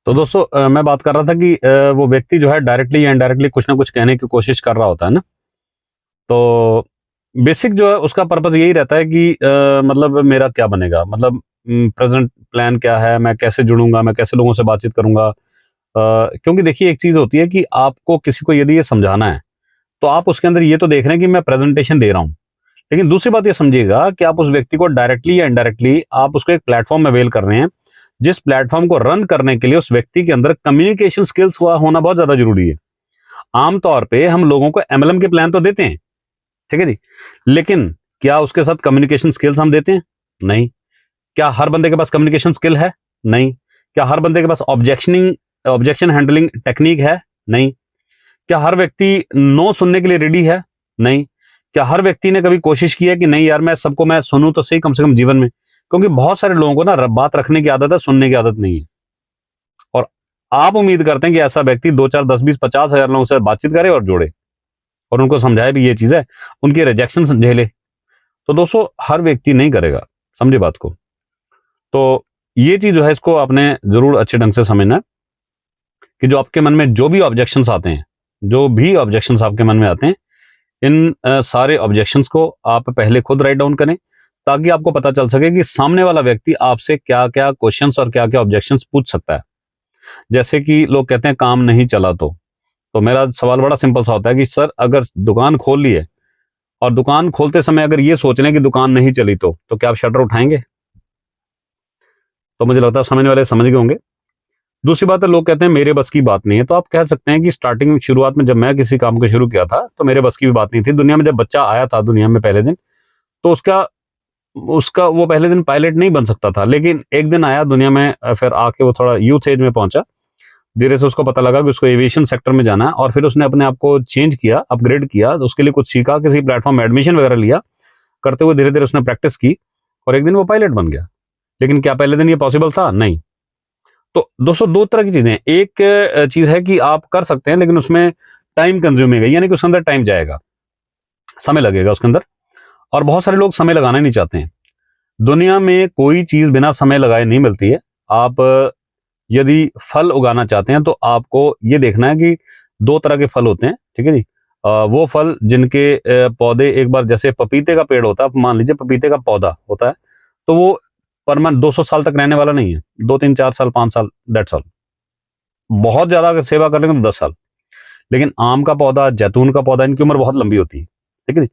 तो दोस्तों मैं बात कर रहा था कि वो व्यक्ति जो है डायरेक्टली या इनडायरेक्टली कुछ ना कुछ कहने की कोशिश कर रहा होता है ना। तो बेसिक जो है उसका पर्पस यही रहता है कि मतलब मेरा क्या बनेगा, मतलब प्रेजेंट प्लान क्या है, मैं कैसे जुड़ूंगा, मैं कैसे लोगों से बातचीत करूंगा। क्योंकि देखिए एक चीज होती है कि आपको किसी को यदि ये समझाना है तो आप उसके अंदर ये तो देख रहे हैं कि मैं प्रेजेंटेशन दे रहा हूँ। लेकिन दूसरी बात ये समझिएगा कि आप उस व्यक्ति को डायरेक्टली या इनडायरेक्टली आप उसको एक प्लेटफॉर्म अवेल कर रहे हैं, जिस प्लेटफॉर्म को रन करने के लिए उस व्यक्ति के अंदर कम्युनिकेशन स्किल्स होना बहुत ज्यादा जरूरी है। आमतौर पे हम लोगों को एमएलएम के प्लान तो देते हैं, ठीक है जी, लेकिन क्या उसके साथ कम्युनिकेशन स्किल्स हम देते हैं? नहीं। क्या हर बंदे के पास कम्युनिकेशन स्किल है? नहीं। क्या हर बंदे के पास ऑब्जेक्शन हैंडलिंग टेक्निक है? नहीं। क्या हर व्यक्ति नो सुनने के लिए रेडी है? नहीं। क्या हर व्यक्ति ने कभी कोशिश की है कि नहीं यार मैं सबको मैं सुनूं तो सही कम से कम जीवन में? क्योंकि बहुत सारे लोगों को ना बात रखने की आदत है, सुनने की आदत नहीं है। और आप उम्मीद करते हैं कि ऐसा व्यक्ति 2 4 10 20 50 हजार लोगों से बातचीत करे और जोड़े और उनको समझाए भी ये चीज है, उनकी रिजेक्शन झेले। तो दोस्तों हर व्यक्ति नहीं करेगा, समझे बात को। तो ये चीज जो है इसको आपने जरूर अच्छे ढंग से समझना है कि जो आपके मन में जो भी ऑब्जेक्शंस आते हैं, जो भी ऑब्जेक्शंस आपके मन में आते हैं, इन सारे ऑब्जेक्शंस को आप पहले खुद राइट डाउन करें, ताकि आपको पता चल सके कि सामने वाला व्यक्ति आपसे क्या क्या क्वेश्चंस और क्या क्या ऑब्जेक्शंस पूछ सकता है। जैसे कि लोग कहते हैं काम नहीं चला तो मेरा सवाल बड़ा सिंपल सा होता है कि सर अगर दुकान खोल ली है और दुकान खोलते समय अगर ये सोच लें कि दुकान नहीं चली तो क्या आप शटर उठाएंगे? तो मुझे लगता है समझने वाले समझ गए होंगे। दूसरी बात है, लोग कहते हैं मेरे बस की बात नहीं है, तो आप कह सकते हैं कि स्टार्टिंग में शुरुआत में जब मैं किसी काम को शुरू किया था तो मेरे बस की भी बात नहीं थी। दुनिया में जब बच्चा आया था दुनिया में पहले दिन, तो उसका उसका वो पहले दिन पायलट नहीं बन सकता था, लेकिन एक दिन आया दुनिया में, फिर आके वो थोड़ा यूथ एज में पहुंचा। धीरे से उसको पता लगा कि उसको एविएशन सेक्टर में जाना है और फिर उसने अपने आप को चेंज किया, अपग्रेड किया, तो उसके लिए कुछ सीखा, किसी प्लेटफॉर्म में एडमिशन वगैरह लिया। करते हुए धीरे धीरे उसने प्रैक्टिस की और एक दिन वो पायलट बन गया। लेकिन क्या पहले दिन ये पॉसिबल था? नहीं। तो दोस्तों दो तरह की चीजें हैं। एक चीज है कि आप कर सकते हैं लेकिन उसमें टाइम कंज्यूमिंग है, यानी कि उसके अंदर टाइम जाएगा, समय लगेगा उसके अंदर। और बहुत सारे लोग समय लगाना ही नहीं चाहते हैं। दुनिया में कोई चीज बिना समय लगाए नहीं मिलती है। आप यदि फल उगाना चाहते हैं तो आपको ये देखना है कि दो तरह के फल होते हैं, ठीक है जी। वो फल जिनके पौधे, एक बार जैसे पपीते का पेड़ होता है, आप मान लीजिए पपीते का पौधा होता है, तो वो परमानेंट 200 साल तक रहने वाला नहीं है। 2 3 4 साल 5 साल, दैट्स ऑल। बहुत ज्यादा अगर सेवा कर लेंगे तो 10 साल। लेकिन आम का पौधा, जैतून का पौधा, इनकी उम्र बहुत लंबी होती है, ठीक है जी।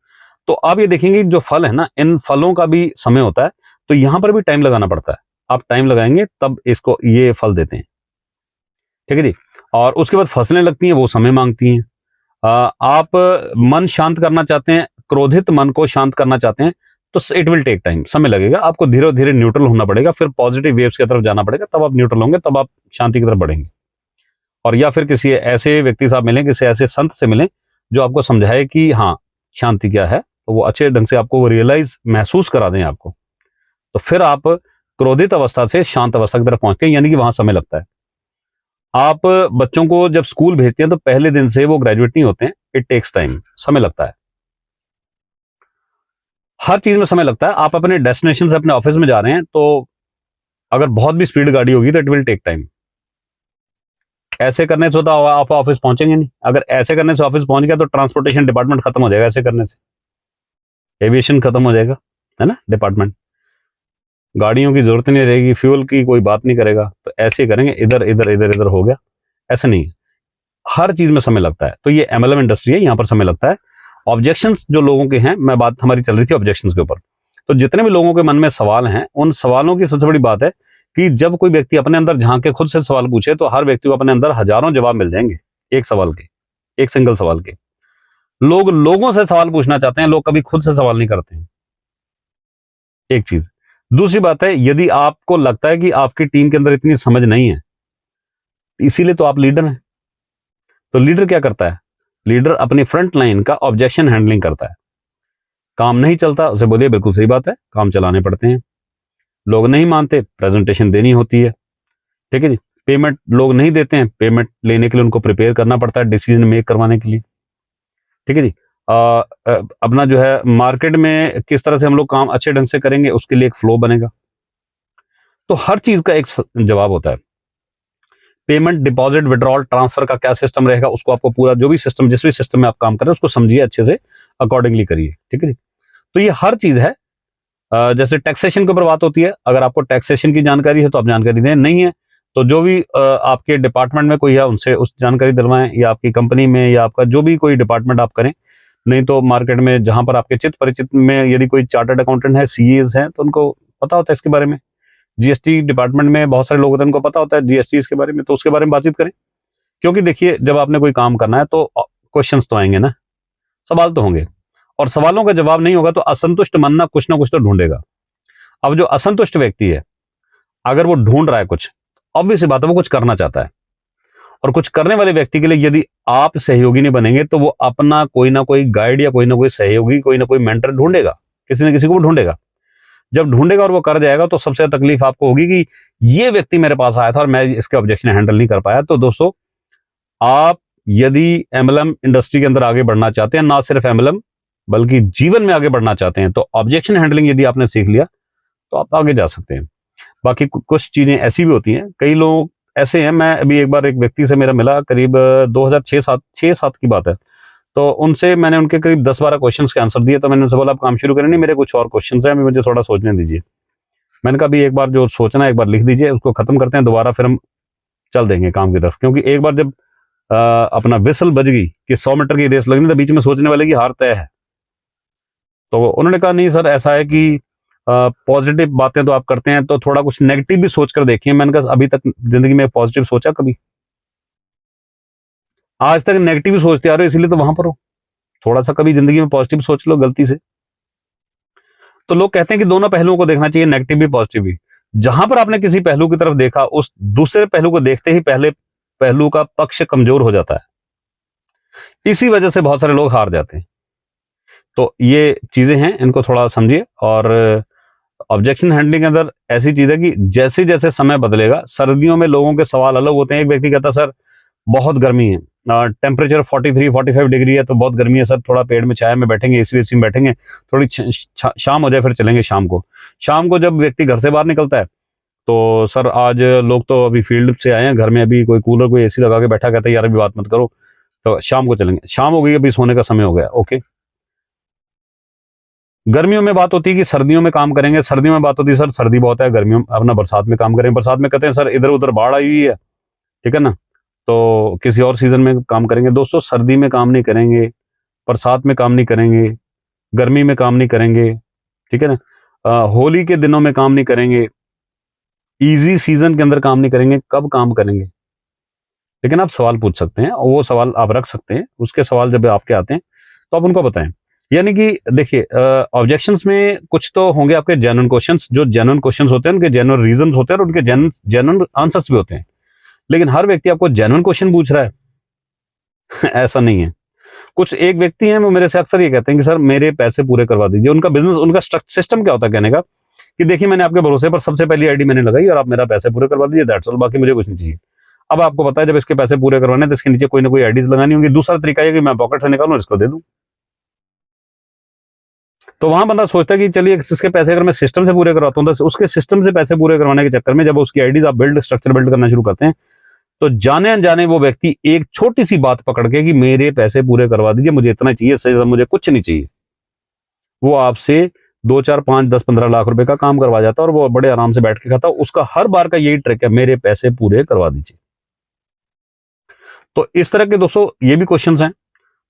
तो आप ये देखेंगे कि जो फल है ना, इन फलों का भी समय होता है, तो यहां पर भी टाइम लगाना पड़ता है। आप टाइम लगाएंगे तब इसको ये फल देते हैं, ठीक है जी। और उसके बाद फसलें लगती हैं, वो समय मांगती हैं। आप मन शांत करना चाहते हैं, क्रोधित मन को शांत करना चाहते हैं, तो इट विल टेक टाइम, समय लगेगा। आपको धीरे धीरे न्यूट्रल होना पड़ेगा, फिर पॉजिटिव वेव्स की तरफ जाना पड़ेगा, तब आप न्यूट्रल होंगे, तब आप शांति की तरफ बढ़ेंगे। और या फिर किसी ऐसे व्यक्ति से आप मिलें, किसी ऐसे संत से मिलें जो आपको समझाए कि हाँ शांति क्या है, तो वो अच्छे ढंग से आपको वो रियलाइज महसूस करा दें आपको। तो फिर आप क्रोधित अवस्था से शांत अवस्था की तरफ पहुंचते हैं, यानी कि वहां समय लगता है। आप बच्चों को जब स्कूल भेजते हैं तो पहले दिन से वो ग्रेजुएट नहीं होते हैं, इट टेक्स टाइम, समय लगता है। हर चीज में समय लगता है। आप अपने डेस्टिनेशन से अपने ऑफिस में जा रहे हैं तो अगर बहुत भी स्पीड गाड़ी होगी तो इट विल टेक टाइम। ऐसे करने से तो आप ऑफिस पहुंचेंगे नहीं। अगर ऐसे करने से ऑफिस पहुंच गया तो ट्रांसपोर्टेशन डिपार्टमेंट खत्म हो जाएगा, ऐसे करने से एविएशन खत्म हो जाएगा, है ना, डिपार्टमेंट। गाड़ियों की जरूरत नहीं रहेगी, फ्यूल की कोई बात नहीं करेगा। तो ऐसे ही करेंगे, इधर इधर इधर इधर हो गया, ऐसे नहीं। हर चीज में समय लगता है। तो ये एमएलएम इंडस्ट्री है, यहां पर समय लगता है। ऑब्जेक्शंस जो लोगों के हैं, मैं बात हमारी चल रही थी ऑब्जेक्शंस के ऊपर, तो जितने भी लोगों के मन में सवाल हैं, उन सवालों की सबसे बड़ी बात है कि जब कोई व्यक्ति अपने अंदर झांक के खुद से सवाल पूछे तो हर व्यक्ति को अपने अंदर हजारों जवाब मिल जाएंगे एक सवाल के, एक सिंगल सवाल के। लोग लोगों से सवाल पूछना चाहते हैं, लोग कभी खुद से सवाल नहीं करते हैं, एक चीज। दूसरी बात है, यदि आपको लगता है कि आपकी टीम के अंदर इतनी समझ नहीं है, इसीलिए तो आप लीडर हैं। तो लीडर क्या करता है? लीडर अपनी फ्रंट लाइन का ऑब्जेक्शन हैंडलिंग करता है। काम नहीं चलता, उसे बोलिए बिल्कुल सही बात है, काम चलाने पड़ते हैं। लोग नहीं मानते, प्रेजेंटेशन देनी होती है, ठीक है जी। पेमेंट लोग नहीं देते हैं, पेमेंट लेने के लिए उनको प्रिपेयर करना पड़ता है डिसीजन मेक करवाने के लिए, ठीक है जी। अपना जो है मार्केट में किस तरह से हम लोग काम अच्छे ढंग से करेंगे, उसके लिए एक फ्लो बनेगा। तो हर चीज का एक जवाब होता है। पेमेंट, डिपॉजिट, विड्रॉल, ट्रांसफर का क्या सिस्टम रहेगा, उसको आपको पूरा जो भी सिस्टम, जिस भी सिस्टम में आप काम कर रहे हैं उसको समझिए, अच्छे से अकॉर्डिंगली करिए, ठीक है जी। तो ये हर चीज है। जैसे टैक्सेशन के ऊपर बात होती है, अगर आपको टैक्सेशन की जानकारी है तो आप जानकारी दें, नहीं है तो जो भी आपके डिपार्टमेंट में कोई है उनसे उस जानकारी दिलवाएं, या आपकी कंपनी में या आपका जो भी कोई डिपार्टमेंट आप करें, नहीं तो मार्केट में जहां पर आपके चित परिचित में यदि कोई चार्टर्ड अकाउंटेंट है, सीएस हैं, तो उनको पता होता है इसके बारे में। जीएसटी डिपार्टमेंट में बहुत सारे लोग होते हैं, उनको पता होता है जीएसटी इसके बारे में, तो उसके बारे में बातचीत करें। क्योंकि देखिए, जब आपने कोई काम करना है तो क्वेश्चंस तो आएंगे ना, सवाल तो होंगे, और सवालों का जवाब नहीं होगा तो असंतुष्ट मन ना कुछ तो ढूंढेगा। अब जो असंतुष्ट व्यक्ति है, अगर वो ढूंढ रहा है कुछ, ऑब्वियस बात है वो कुछ करना चाहता है, और कुछ करने वाले व्यक्ति के लिए यदि आप सहयोगी नहीं बनेंगे तो वो अपना कोई ना कोई गाइड या कोई ना कोई सहयोगी, कोई ना कोई मेंटर ढूंढेगा, किसी न किसी को वो ढूंढेगा। जब ढूंढेगा और वो कर जाएगा तो सबसे ज्यादा तकलीफ आपको होगी कि ये व्यक्ति मेरे पास आया था और मैं इसके ऑब्जेक्शन हैंडल नहीं कर पाया। तो दोस्तों, आप यदि एमएलएम इंडस्ट्री के अंदर आगे बढ़ना चाहते हैं, ना सिर्फ एमएलएम बल्कि जीवन में आगे बढ़ना चाहते हैं, तो ऑब्जेक्शन हैंडलिंग यदि आपने सीख लिया तो आप आगे जा सकते हैं। बाकी कुछ चीजें ऐसी भी होती हैं, कई लोग ऐसे हैं, मैं अभी एक बार एक व्यक्ति से मेरा मिला, करीब 2006-7 की बात है, तो उनसे मैंने उनके करीब 10-12 क्वेश्चंस के आंसर दिए। तो मैंने उनसे बोला आप काम शुरू करें, नहीं मेरे कुछ और क्वेश्चंस हैं, अभी मुझे थोड़ा सोचने दीजिए। मैंने कहा भी एक बार जो सोचना है एक बार लिख दीजिए, उसको खत्म करते हैं, दोबारा फिर हम चल देंगे काम की तरफ। क्योंकि एक बार जब अपना विसल बज गई कि 100 मीटर की रेस लगनी, तो बीच में सोचने वाले की हार तय है। तो उन्होंने कहा नहीं सर, ऐसा है कि पॉजिटिव बातें तो आप करते हैं, तो थोड़ा कुछ नेगेटिव भी सोच कर देखिए। मैंने कहा अभी तक जिंदगी में पॉजिटिव सोचा कभी? आज तक नेगेटिव ही सोचते आ रहे हो, इसीलिए तो वहां पर हो। थोड़ा सा कभी जिंदगी में पॉजिटिव सोच लो गलती से। तो लोग कहते हैं कि दोनों पहलुओं को देखना चाहिए, नेगेटिव भी पॉजिटिव भी। जहां पर आपने किसी पहलू की तरफ देखा, उस दूसरे पहलू को देखते ही पहले पहलू का पक्ष कमजोर हो जाता है। इसी वजह से बहुत सारे लोग हार जाते हैं। तो ये चीजें हैं, इनको थोड़ा समझिए। और ऑब्जेक्शन हैंडलिंग के अंदर ऐसी चीज है कि जैसे जैसे समय बदलेगा, सर्दियों में लोगों के सवाल अलग होते हैं। एक व्यक्ति कहता सर बहुत गर्मी है, टेम्परेचर 43-45 डिग्री है, तो बहुत गर्मी है सर, थोड़ा पेड़ में छाया में बैठेंगे, एसी में बैठेंगे, थोड़ी शाम हो जाए फिर चलेंगे शाम को। शाम को जब व्यक्ति घर से बाहर निकलता है तो सर आज लोग तो अभी फील्ड से आए हैं, घर में अभी कोई कूलर कोई एसी लगा के बैठा, कहता है यार अभी बात मत करो, तो शाम को चलेंगे। शाम हो गई, अभी सोने का समय हो गया, ओके। गर्मियों में बात होती है कि सर्दियों में काम करेंगे, सर्दियों में बात होती है सर सर्दी बहुत है, गर्मियों में अपना बरसात में काम करेंगे, बरसात में कहते हैं सर इधर उधर बाढ़ आई हुई है, ठीक है ना, तो किसी और सीजन में काम करेंगे। दोस्तों, सर्दी में काम नहीं करेंगे, बरसात में काम नहीं करेंगे, गर्मी में काम नहीं करेंगे, ठीक है ना, होली के दिनों में काम नहीं करेंगे, इजी सीजन के अंदर काम नहीं करेंगे। कब काम करेंगे? लेकिन आप सवाल पूछ सकते हैं, और वो सवाल आप रख सकते हैं। उसके सवाल जब आपके आते हैं तो आप उनको बताएं। यानी कि देखिए, ऑब्जेक्शंस में कुछ तो होंगे आपके जेन्युइन क्वेश्चंस, जो जेन्युइन क्वेश्चंस होते हैं उनके जेन्युइन रीजंस होते हैं और उनके जेन्युइन आंसर्स भी होते हैं। लेकिन हर व्यक्ति आपको जेन्युइन क्वेश्चन पूछ रहा है ऐसा नहीं है। कुछ एक व्यक्ति हैं, वो मेरे से अक्सर ये कहते हैं कि सर मेरे पैसे पूरे करवा दीजिए। उनका बिजनेस, उनका सिस्टम क्या होता है कहने का कि देखिए मैंने आपके भरोसे पर सबसे पहली आईडी मैंने लगाई और आप मेरा पैसे पूरे करवा दीजिए, दैट्स ऑल, बाकी मुझे कुछ नहीं चाहिए। अब आपको पता है जब इसके पैसे पूरे करवाने तो इसके नीचे कोई ना कोई आईडीज लगानी होंगी। दूसरा तरीका है कि मैं पॉकेट से निकालूं और इसको दे दूं। तो वहां बंदा सोचता है कि चलिए इसके पैसे अगर मैं सिस्टम से पूरे करवाता हूं, तो उसके सिस्टम से पैसे पूरे करवाने के चक्कर में जब उसकी आईडीज आप स्ट्रक्चर बिल्ड करना शुरू करते हैं, तो जाने अनजाने वो व्यक्ति एक छोटी सी बात पकड़ के कि मेरे पैसे पूरे करवा दीजिए, मुझे इतना चाहिए, इससे ज्यादा मुझे कुछ नहीं चाहिए, वो आपसे 2, 4, 5, 10, 15 लाख रुपए का काम करवा जाता है और वो बड़े आराम से बैठ के खाता। उसका हर बार का यही ट्रिक है, मेरे पैसे पूरे करवा दीजिए। तो इस तरह के दोस्तों ये भी क्वेश्चंस हैं।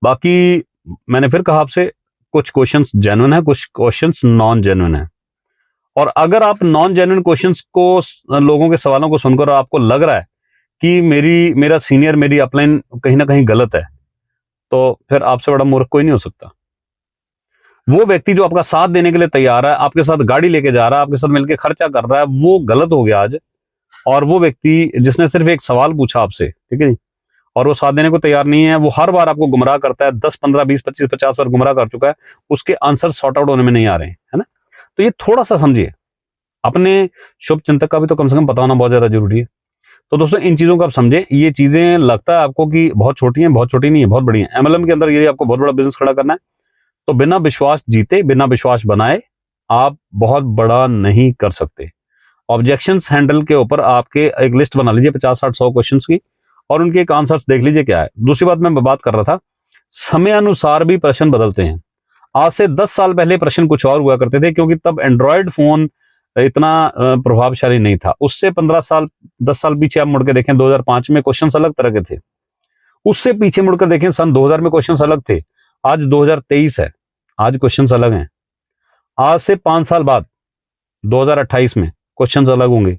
बाकी मैंने फिर कहा आपसे, कुछ क्वेश्चंस जेन्युइन है, कुछ क्वेश्चंस नॉन जेन्युइन है। और अगर आप नॉन जेन्युइन क्वेश्चंस को, लोगों के सवालों को सुनकर आपको लग रहा है कि मेरा सीनियर, मेरी अपलाइन कहीं ना कहीं गलत है, तो फिर आपसे बड़ा मूर्ख कोई नहीं हो सकता। वो व्यक्ति जो आपका साथ देने के लिए तैयार है, आपके साथ गाड़ी लेके जा रहा है, आपके साथ मिलकर खर्चा कर रहा है, वो गलत हो गया आज। और वो व्यक्ति जिसने सिर्फ एक सवाल पूछा आपसे, ठीक है जी, और वो साथ देने को तैयार नहीं है, वो हर बार आपको गुमराह करता है, 10, 15, 20, 25, 50 बार गुमराह कर चुका है, उसके आंसर सॉर्ट आउट होने में नहीं आ रहे हैं, है ना। तो ये थोड़ा सा समझिए, अपने शुभ चिंतक का भी तो कम से कम पता होना बहुत ज्यादा जरूरी है। तो दोस्तों इन चीजों को आप समझें। ये चीजें लगता है आपको कि बहुत छोटी हैं, बहुत छोटी नहीं है, बहुत बड़ी हैं। एमएलएम के अंदर यदि आपको बहुत बड़ा बिजनेस खड़ा करना है तो बिना विश्वास जीते, बिना विश्वास बनाए आप बहुत बड़ा नहीं कर सकते। ऑब्जेक्शंस हैंडल के ऊपर आपके एक लिस्ट बना लीजिए 50, 60, 100 क्वेश्चंस की, और उनके एक आंसर्स देख लीजिए क्या है। दूसरी बात मैं बात कर रहा था, समय अनुसार भी प्रश्न बदलते हैं। आज से 10 साल पहले प्रश्न कुछ और हुआ करते थे, क्योंकि तब एंड्रॉयड फोन इतना प्रभावशाली नहीं था। उससे 15 साल 10 साल पीछे आप मुड़ के देखें, 2005 में क्वेश्चंस अलग तरह के थे। उससे पीछे मुड़कर देखें, सन 2000 में क्वेश्चंस अलग थे। आज 2023 है, आज क्वेश्चंस अलग हैं। आज से 5 साल बाद 2028 में क्वेश्चंस अलग होंगे।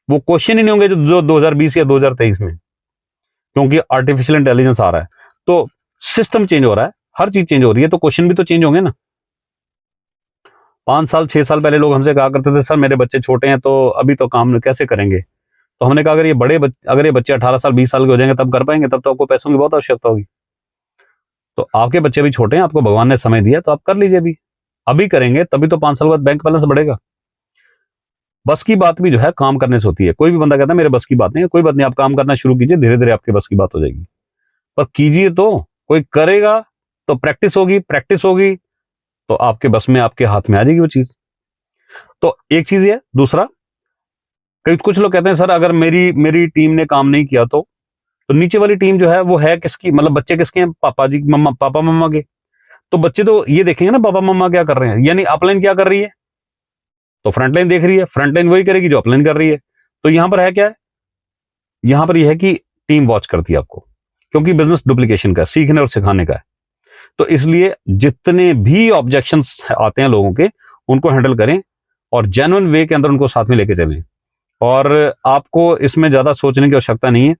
वो क्वेश्चन ही नहीं होंगे जो 2020 या 2023 में, क्योंकि आर्टिफिशियल इंटेलिजेंस आ रहा है, तो सिस्टम चेंज हो रहा है, हर चीज चेंज हो रही है, तो क्वेश्चन भी तो चेंज होंगे ना। 5 साल 6 साल पहले लोग हमसे कहा करते थे, सर मेरे बच्चे छोटे हैं तो अभी तो काम कैसे करेंगे। तो हमने कहा अगर ये बच्चे 18 साल 20 साल के हो जाएंगे तब कर पाएंगे, तब तो आपको पैसों की बहुत आवश्यकता होगी। तो आपके बच्चे भी छोटे हैं, आपको भगवान ने समय दिया, तो आप कर लीजिए। अभी करेंगे तभी तो 5 साल बाद बैंक बैलेंस बढ़ेगा। बस की बात भी जो है काम करने से होती है। कोई भी बंदा कहता है मेरे बस की बात नहीं है, कोई बात नहीं, आप काम करना शुरू कीजिए, धीरे धीरे आपके बस की बात हो जाएगी। पर कीजिए तो, कोई करेगा तो प्रैक्टिस होगी तो आपके बस में, आपके हाथ में आ जाएगी वो चीज। तो एक चीज है। दूसरा, कुछ लोग कहते हैं सर अगर मेरी टीम ने काम नहीं किया तो नीचे वाली टीम जो है वो है किसकी, मतलब बच्चे किसके हैं, पापा मम्मा के। तो बच्चे तो ये देखेंगे ना पापा मम्मा क्या कर रहे हैं, यानी अपलाइन क्या कर रही है, तो फ्रंटलाइन देख रही है, फ्रंटलाइन वही करेगी जो अपलाइन कर रही है। तो यहां पर है क्या है, यहां पर यह है कि टीम वॉच करती है आपको, क्योंकि बिजनेस डुप्लीकेशन का, सीखने और सिखाने का है। तो इसलिए जितने भी ऑब्जेक्शंस आते हैं लोगों के, उनको हैंडल करें और जेन्युइन वे के अंदर उनको साथ में लेके चलें। और आपको इसमें ज्यादा सोचने की आवश्यकता नहीं है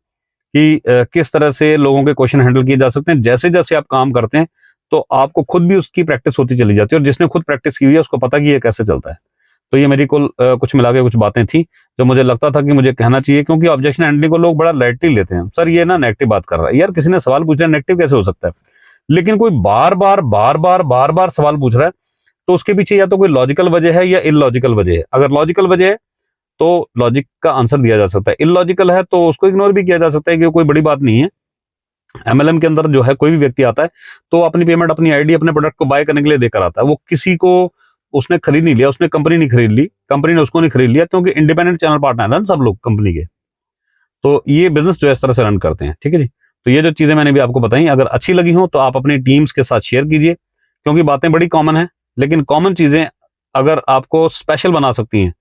कि किस तरह से लोगों के क्वेश्चन हैंडल किए जा सकते हैं। जैसे जैसे आप काम करते हैं तो आपको खुद भी उसकी प्रैक्टिस होती चली जाती है, और जिसने खुद प्रैक्टिस की हुई है उसको पता कि ये कैसे चलता है। तो ये मेरी कुछ मिला के कुछ बातें थी जो मुझे लगता था कि मुझे कहना चाहिए, क्योंकि ऑब्जेक्शन हैंडलिंग को लोग बड़ा लाइटली लेते हैं। सर ये ना नेगेटिव बात कर रहा है, यार किसी ने सवाल पूछा, नेगेटिव कैसे हो सकता है। लेकिन कोई बार बार सवाल पूछ रहा है, तो उसके पीछे या तो कोई लॉजिकल वजह है या इलॉजिकल वजह है। अगर लॉजिकल वजह है तो लॉजिक का आंसर दिया जा सकता है, इलॉजिकल है तो उसको इग्नोर भी किया जा सकता है कि कोई बड़ी बात नहीं है। एमएलएम के अंदर जो है कोई भी व्यक्ति आता है तो अपनी पेमेंट, अपनी आईडी, अपने प्रोडक्ट को बाय करने के लिए देकर आता है। वो किसी को उसने खरीद नहीं लिया, उसने कंपनी नहीं खरीद ली, कंपनी ने उसको नहीं खरीद लिया, क्योंकि इंडिपेंडेंट चैनल पार्टनर है ना सब लोग कंपनी के। तो ये बिजनेस जो है इस तरह से रन करते हैं। ठीक है जी। तो ये जो चीजें मैंने भी आपको बताई, अगर अच्छी लगी हो तो आप अपनी टीम्स के साथ शेयर कीजिए, क्योंकि बातें बड़ी कॉमन है, लेकिन कॉमन चीजें अगर आपको स्पेशल बना सकती हैं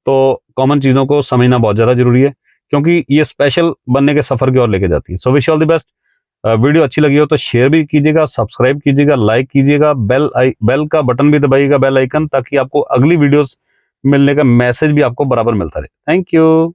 तो कॉमन चीजों को समझना बहुत ज्यादा जरूरी है, क्योंकि ये स्पेशल बनने के सफर की ओर लेके जाती है। So wish all the best. Video अच्छी लगी हो तो शेयर भी कीजिएगा, सब्सक्राइब कीजिएगा, लाइक कीजिएगा, बेल का बटन भी दबाइएगा, बेल आइकन, ताकि आपको अगली वीडियोस मिलने का मैसेज भी आपको बराबर मिलता रहे। Thank you.